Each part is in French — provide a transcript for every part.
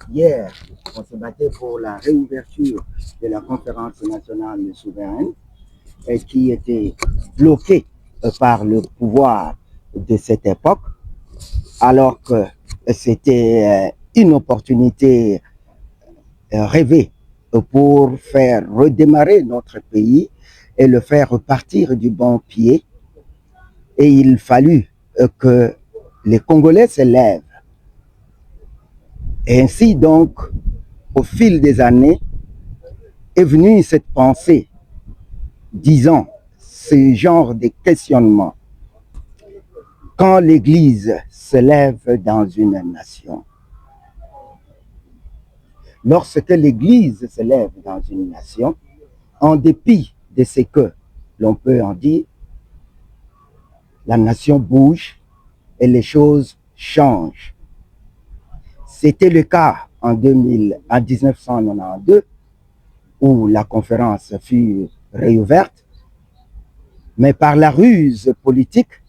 Hier, on se battait pour la réouverture de la conférence nationale souveraine qui était bloquée par le pouvoir de cette époque, alors que c'était une opportunité rêvée pour faire redémarrer notre pays et le faire repartir du bon pied. Et il fallut que les Congolais se lèvent. Et ainsi donc, au fil des années, est venue cette pensée, disant ce genre de questionnement. Quand l'Église se lève dans une nation, lorsque l'Église se lève dans une nation, en dépit de ce que l'on peut en dire, la nation bouge et les choses changent. C'était le cas en 1992, où la conférence fut réouverte, mais par la ruse politique,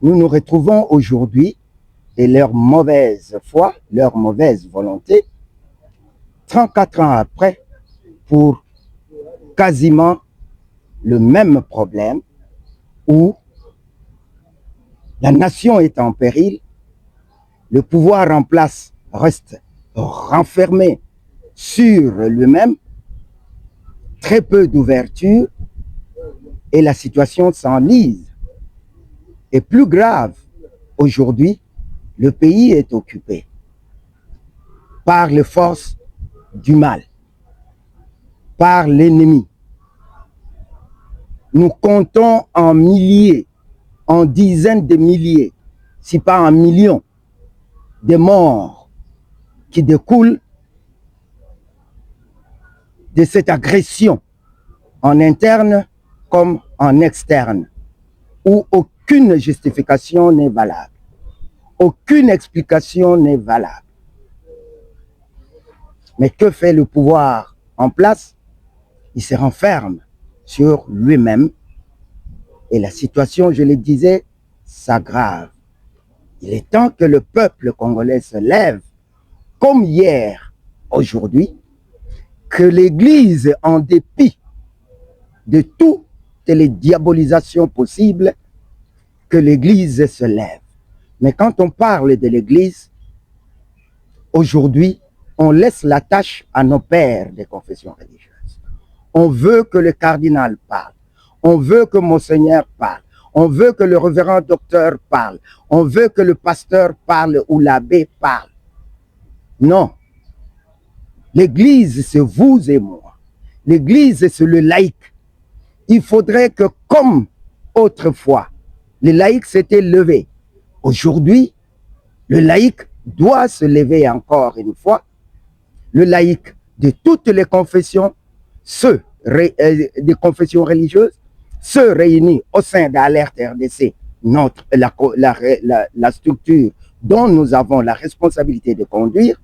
nous nous retrouvons aujourd'hui et leur mauvaise foi, leur mauvaise volonté, 34 ans après, pour quasiment le même problème où la nation est en péril, le pouvoir en place reste renfermé sur lui-même, très peu d'ouverture et la situation s'enlise. Et plus grave, aujourd'hui, le pays est occupé par les forces du mal, par l'ennemi. Nous comptons en milliers, en dizaines de milliers, si pas en millions, de morts qui découlent de cette agression en interne comme en externe, où aucune justification n'est valable, aucune explication n'est valable. Mais que fait le pouvoir en place? Il se renferme sur lui-même et la situation, je le disais, s'aggrave. Il est temps que le peuple congolais se lève, comme hier, aujourd'hui, que l'Église, en dépit de toutes les diabolisations possibles, que l'Église se lève. Mais quand on parle de l'Église, aujourd'hui, on laisse la tâche à nos pères des confessions religieuses. On veut que le cardinal parle. On veut que Monseigneur parle. On veut que le révérend docteur parle. On veut que le pasteur parle ou l'abbé parle. Non. L'Église, c'est vous et moi. L'Église, c'est le laïc. Il faudrait que, comme autrefois, le laïc s'était levé. Aujourd'hui, le laïc doit se lever encore une fois. Le laïc de toutes les confessions, ceux des confessions religieuses, ceux réunis au sein d'Alerte RDC, la structure dont nous avons la responsabilité de conduire,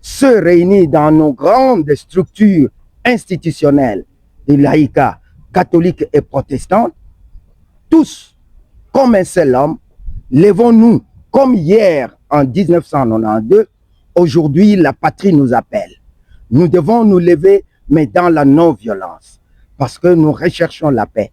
ceux réunis dans nos grandes structures institutionnelles de laïcat catholique et protestante, tous, comme un seul homme, levons-nous comme hier en 1992. Aujourd'hui, la patrie nous appelle. Nous devons nous lever, mais dans la non-violence, parce que nous recherchons la paix,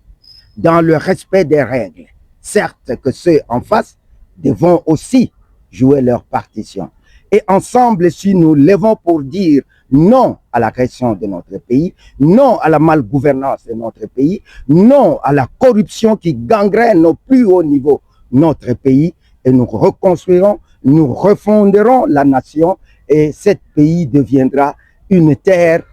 dans le respect des règles. Certes que ceux en face devront aussi jouer leur partition. Et ensemble, si nous levons pour dire non à l'agression de notre pays, non à la malgouvernance de notre pays, non à la corruption qui gangrène au plus haut niveau notre pays, et nous reconstruirons, nous refonderons la nation, et ce pays deviendra une terre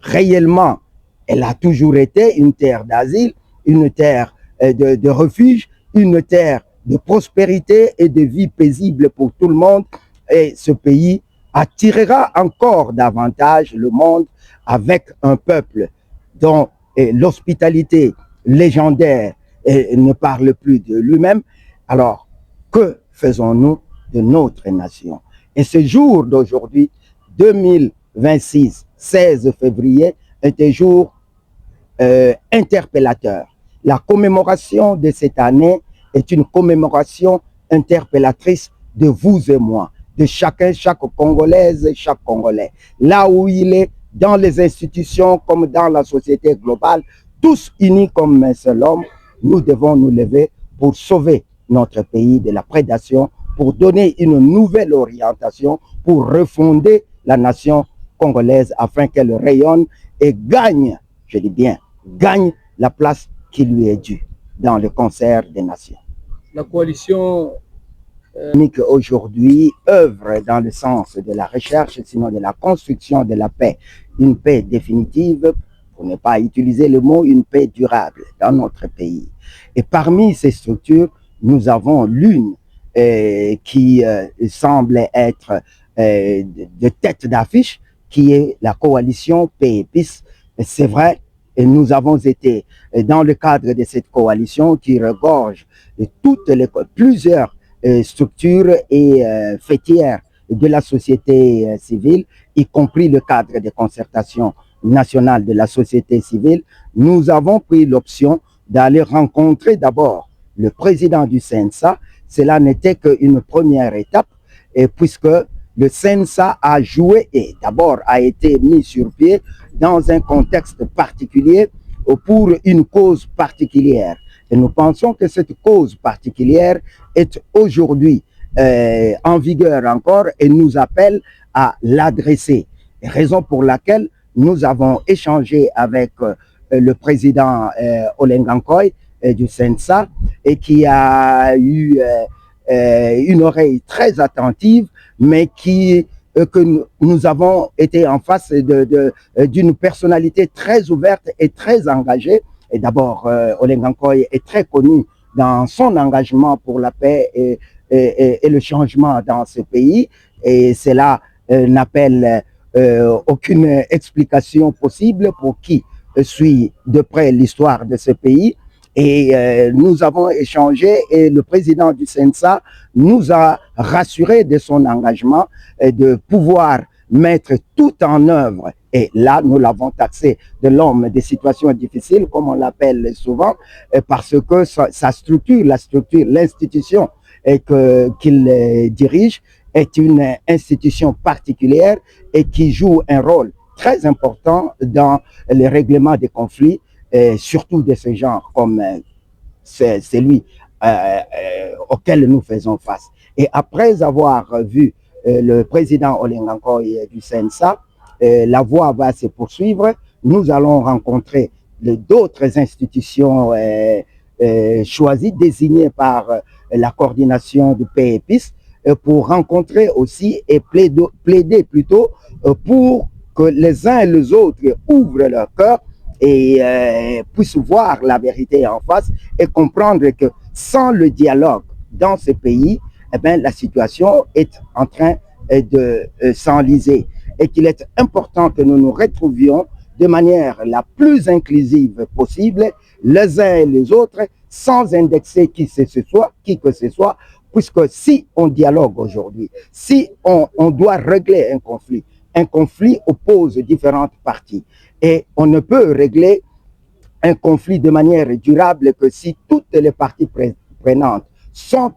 réellement, elle a toujours été une terre d'asile, une terre de refuge, une terre de prospérité et de vie paisible pour tout le monde. Et ce pays attirera encore davantage le monde avec un peuple dont l'hospitalité légendaire ne parle plus de lui-même. Alors, que faisons-nous de notre nation? Et ce jour d'aujourd'hui, 2026, 16 février, est un jour interpellateur. La commémoration de cette année est une commémoration interpellatrice de vous et moi, de chacun, chaque Congolaise et chaque Congolais. Là où il est, dans les institutions comme dans la société globale, tous unis comme un seul homme, nous devons nous lever pour sauver notre pays de la prédation, pour donner une nouvelle orientation, pour refonder la nation congolaise afin qu'elle rayonne et gagne, je dis bien, gagne la place qui lui est due dans le concert des nations. La coalition aujourd'hui œuvre dans le sens de la recherche, sinon de la construction de la paix, une paix définitive, pour ne pas utiliser le mot, une paix durable dans notre pays. Et parmi ces structures, nous avons l'une qui semble être de tête d'affiche, qui est la coalition Paix et Peace. C'est vrai, et nous avons été dans le cadre de cette coalition qui regorge plusieurs structures et fêtières de la société civile, y compris le cadre de concertation nationale de la société civile. Nous avons pris l'option d'aller rencontrer d'abord le président du CNSA. Cela n'était qu'une première étape, et puisque le CNSA a joué et d'abord a été mis sur pied dans un contexte particulier pour une cause particulière. Et nous pensons que cette cause particulière est aujourd'hui en vigueur encore et nous appelle à l'adresser. Raison pour laquelle nous avons échangé avec le président Olengankoy du CNSA et qui a eu une oreille très attentive, mais que nous avons été en face d'une personnalité très ouverte et très engagée. Et d'abord, Olengankoy est très connu dans son engagement pour la paix et le changement dans ce pays. Et cela n'appelle aucune explication possible pour qui suit de près l'histoire de ce pays. Et nous avons échangé et le président du CNSA nous a rassuré de son engagement de pouvoir mettre tout en œuvre. Et là, nous l'avons taxé de l'homme des situations difficiles, comme on l'appelle souvent, parce que sa structure, l'institution qu'il dirige est une institution particulière et qui joue un rôle très important dans le règlement des conflits, surtout de ce genre comme celui auquel nous faisons face. Et après avoir vu le président Olengankoy du CNSA, la voie va se poursuivre. Nous allons rencontrer d'autres institutions choisies, désignées par la coordination de Paix et Peace, pour rencontrer aussi et plaider plutôt pour que les uns et les autres ouvrent leur cœur et puissent voir la vérité en face et comprendre que sans le dialogue dans ce pays, eh bien, la situation est en train de s'enliser et qu'il est important que nous nous retrouvions de manière la plus inclusive possible, les uns et les autres, sans indexer qui que ce soit, puisque si on dialogue aujourd'hui, si on doit régler un conflit oppose différentes parties et on ne peut régler un conflit de manière durable que si toutes les parties prenantes sont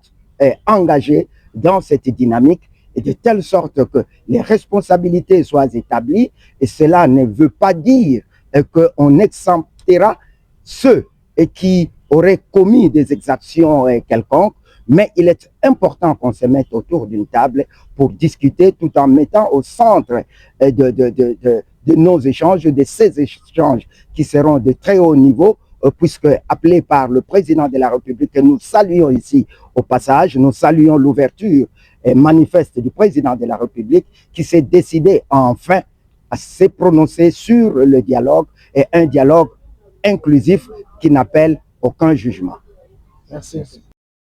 engagées dans cette dynamique et de telle sorte que les responsabilités soient établies. Et cela ne veut pas dire qu'on exemptera ceux qui auraient commis des exactions quelconques, mais il est important qu'on se mette autour d'une table pour discuter tout en mettant au centre de nos échanges, de ces échanges qui seront de très haut niveau, puisque appelés par le président de la République, que nous saluons ici au passage, nous saluons l'ouverture manifeste du président de la République qui s'est décidé enfin à se prononcer sur le dialogue et un dialogue inclusif qui n'appelle aucun jugement. Merci.